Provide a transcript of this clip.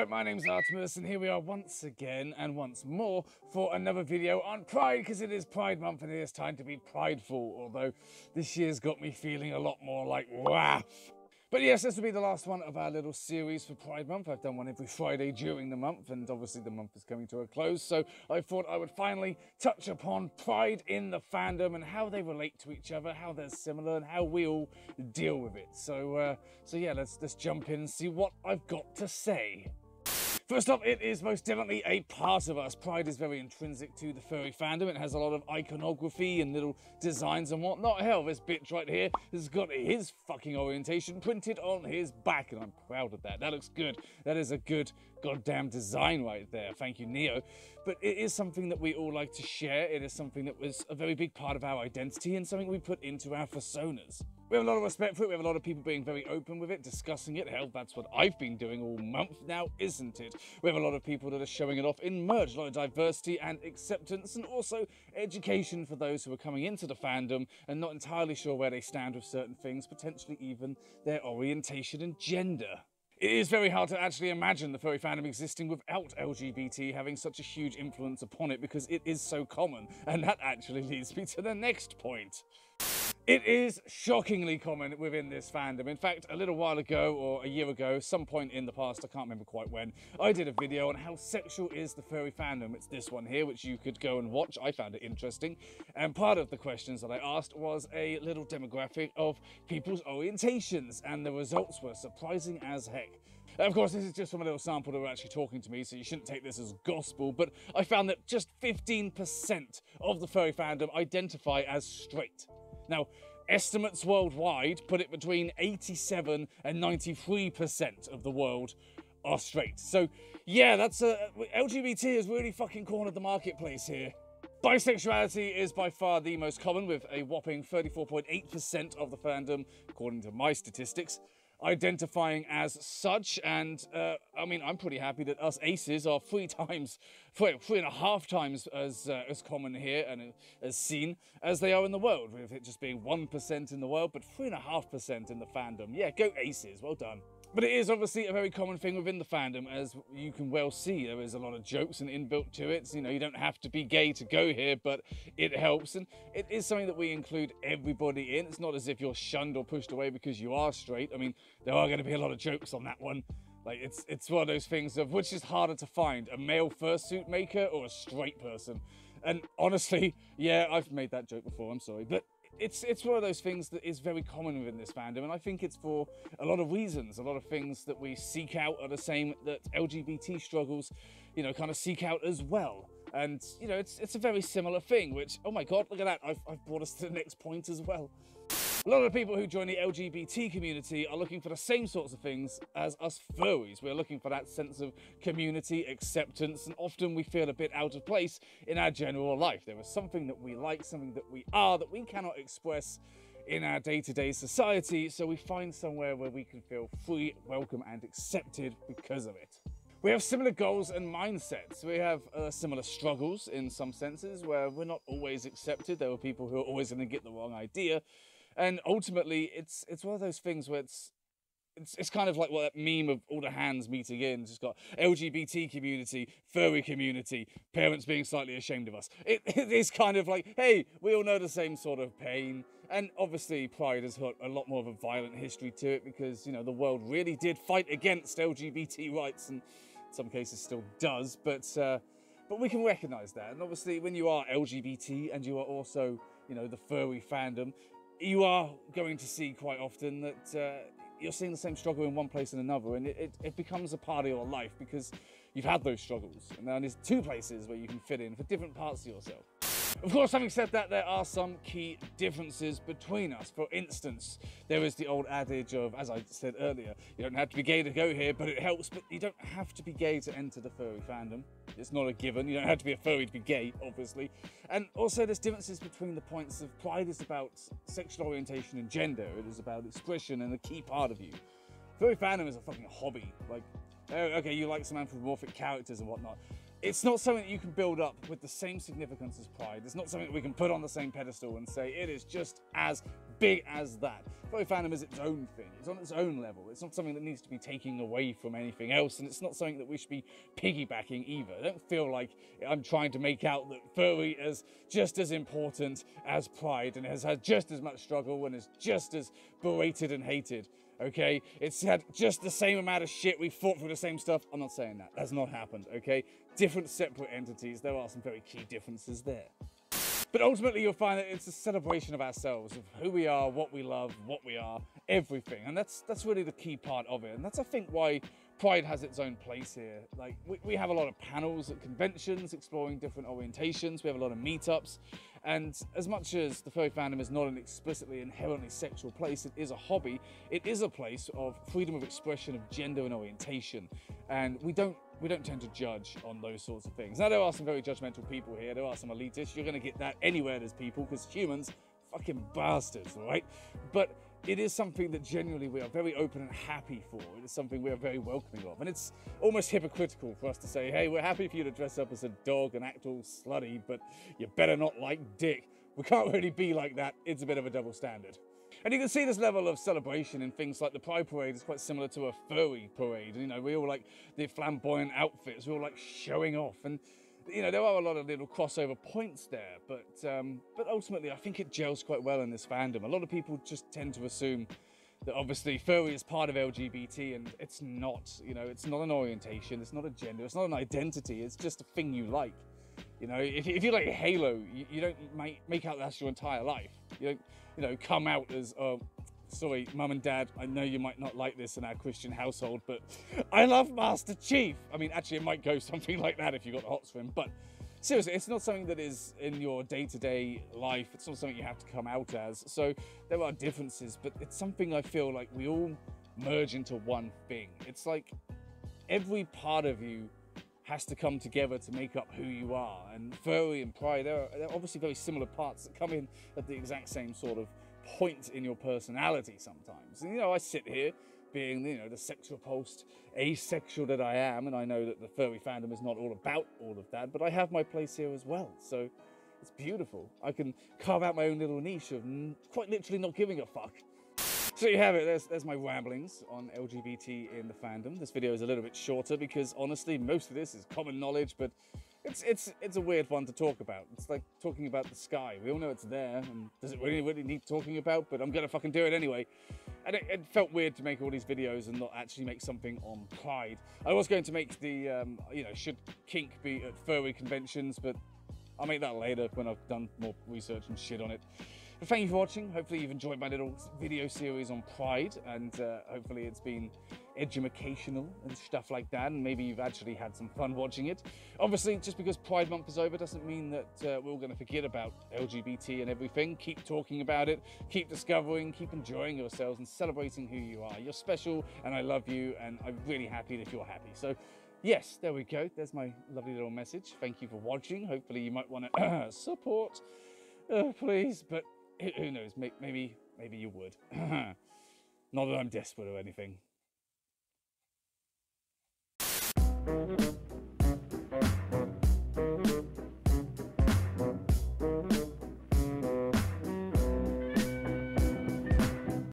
Hello, my name's Artemis, and here we are once again and once more for another video on Pride, because it is Pride Month and it is time to be prideful, although this year's got me feeling a lot more like WAF. But yes, this will be the last one of our little series for Pride Month. I've done one every Friday during the month, and obviously the month is coming to a close, so I thought I would finally touch upon Pride in the fandom and how they relate to each other, how they're similar, and how we all deal with it. So yeah, let's jump in and see what I've got to say. First off, it is most definitely a part of us. Pride is very intrinsic to the furry fandom. It has a lot of iconography and little designs and whatnot. Hell, this bitch right here has got his fucking orientation printed on his back, and I'm proud of that. That looks good. That is a good goddamn design right there. Thank you, Neo. But it is something that we all like to share. It is something that was a very big part of our identity and something we put into our personas. We have a lot of respect for it. We have a lot of people being very open with it, discussing it. Hell, that's what I've been doing all month now, isn't it? We have a lot of people that are showing it off in merch, a lot of diversity and acceptance, and also education for those who are coming into the fandom and not entirely sure where they stand with certain things, potentially even their orientation and gender. It is very hard to actually imagine the furry fandom existing without LGBT having such a huge influence upon it, because it is so common, and that actually leads me to the next point. It is shockingly common within this fandom. In fact, a little while ago, or a year ago, some point in the past, I can't remember quite when, I did a video on how sexual is the furry fandom. It's this one here, which you could go and watch. I found it interesting. And part of the questions that I asked was a little demographic of people's orientations, and the results were surprising as heck. Of course, this is just from a little sample that were actually talking to me, so you shouldn't take this as gospel, but I found that just 15% of the furry fandom identify as straight. Now, estimates worldwide put it between 87 and 93% of the world are straight. So, yeah, that's LGBT has really fucking cornered the marketplace here. Bisexuality is by far the most common, with a whopping 34.8% of the fandom, according to my statistics, identifying as such. And I mean, I'm pretty happy that us aces are 3.5 times as common here and as seen as they are in the world, with it just being 1% in the world, but 3.5% in the fandom. Yeah, go aces, well done. But it is obviously a very common thing within the fandom, as you can well see. There is a lot of jokes and inbuilt to it. So, you know, you don't have to be gay to go here, but it helps. And it is something that we include everybody in. It's not as if you're shunned or pushed away because you are straight. I mean, there are going to be a lot of jokes on that one. Like, it's one of those things of which is harder to find, a male fursuit maker or a straight person. And honestly, yeah, I've made that joke before, I'm sorry. But it's one of those things that is very common within this fandom, and I think it's for a lot of reasons. A lot of things that we seek out are the same that LGBT struggles, you know, kind of seek out as well. And, you know, it's a very similar thing, which, oh my God, look at that. I've brought us to the next point as well. A lot of the people who join the LGBT community are looking for the same sorts of things as us furries. We're looking for that sense of community, acceptance, and often we feel a bit out of place in our general life. There is something that we like, something that we are, that we cannot express in our day-to-day society, so we find somewhere where we can feel free, welcome, and accepted because of it. We have similar goals and mindsets. We have similar struggles in some senses, where we're not always accepted. There are people who are always going to get the wrong idea. And ultimately, it's one of those things where it's kind of like what that meme of all the hands meeting in. It's just got LGBT community, furry community, parents being slightly ashamed of us. It is kind of like, hey, we all know the same sort of pain. And obviously, Pride has got a lot more of a violent history to it, because, you know, the world really did fight against LGBT rights, and in some cases still does. But we can recognise that. And obviously, when you are LGBT and you are also, you know, the furry fandom, you are going to see quite often that you're seeing the same struggle in one place and another, and it becomes a part of your life because you've had those struggles. And now there's two places where you can fit in for different parts of yourself. Of course, having said that, there are some key differences between us. For instance, there is the old adage of, as I said earlier, you don't have to be gay to go here, but it helps. But you don't have to be gay to enter the furry fandom. It's not a given. You don't have to be a furry to be gay, obviously. And also, there's differences between the points of Pride is about sexual orientation and gender. It is about expression and a key part of you. Furry fandom is a fucking hobby. Like, okay, you like some anthropomorphic characters and whatnot. it's not something that you can build up with the same significance as Pride. It's not something that we can put on the same pedestal and say it is just as big as that. Furry Fandom is its own thing. It's on its own level. It's not something that needs to be taken away from anything else, and it's not something that we should be piggybacking either. I don't feel like I'm trying to make out that furry is just as important as Pride and has had just as much struggle and is just as berated and hated. Okay, it's had just the same amount of shit. We fought for the same stuff. I'm not saying that. That's not happened, okay? Different separate entities. There are some very key differences there. But ultimately, you'll find that it's a celebration of ourselves, of who we are, what we love, what we are, everything. And that's really the key part of it. And that's, I think, why Pride has its own place here. Like, we have a lot of panels at conventions exploring different orientations. We have a lot of meetups. And as much as the Furry Fandom is not an explicitly inherently sexual place, it is a hobby. It is a place of freedom of expression of gender and orientation. And we don't tend to judge on those sorts of things. Now, there are some very judgmental people here. There are some elitists. You're going to get that anywhere there's people, because humans, fucking bastards, all right? But it is something that genuinely we are very open and happy for. It is something we are very welcoming of. And it's almost hypocritical for us to say, hey, we're happy for you to dress up as a dog and act all slutty, but you better not like dick. We can't really be like that. It's a bit of a double standard. And you can see this level of celebration in things like the Pride Parade is quite similar to a furry parade. You know, we all like the flamboyant outfits. We're all like showing off. And, you know, there are a lot of little crossover points there. But ultimately, I think it gels quite well in this fandom. A lot of people just tend to assume that obviously furry is part of LGBT, and it's not. You know, it's not an orientation. It's not a gender. It's not an identity. It's just a thing you like. You know, if you like Halo, you don't make out that's your entire life. You don't, you know, come out as, sorry, Mum and Dad, I know you might not like this in our Christian household, but I love Master Chief. I mean, actually, it might go something like that if you got the hots for him, but seriously, it's not something that is in your day-to-day life. It's not something you have to come out as. So there are differences, but it's something I feel like we all merge into one thing. It's like every part of you has to come together to make up who you are. And furry and pride, they're obviously very similar parts that come in at the exact same sort of point in your personality sometimes. And, you know, I sit here being, you know, the sex repulsed asexual that I am, and I know that the Furry Fandom is not all about all of that, but I have my place here as well. So it's beautiful. I can carve out my own little niche of quite literally not giving a fuck. So you have it, there's my ramblings on LGBT in the fandom. This video is a little bit shorter because honestly, most of this is common knowledge, but it's a weird one to talk about. It's like talking about the sky. We all know it's there, and does it really need talking about? But I'm gonna fucking do it anyway. And it felt weird to make all these videos and not actually make something on Pride. I was going to make the, you know, should kink be at furry conventions, but I'll make that later when I've done more research and shit on it. But thank you for watching. Hopefully you've enjoyed my little video series on Pride, and hopefully it's been educational and stuff like that, and maybe you've actually had some fun watching it. Obviously, just because Pride Month is over doesn't mean that we're all going to forget about LGBT and everything. Keep talking about it, keep discovering, keep enjoying yourselves and celebrating who you are. You're special, and I love you, and I'm really happy that you're happy. So yes, there we go. There's my lovely little message. Thank you for watching. Hopefully you might want to support, please, but who knows, maybe you would. Not that I'm desperate or anything.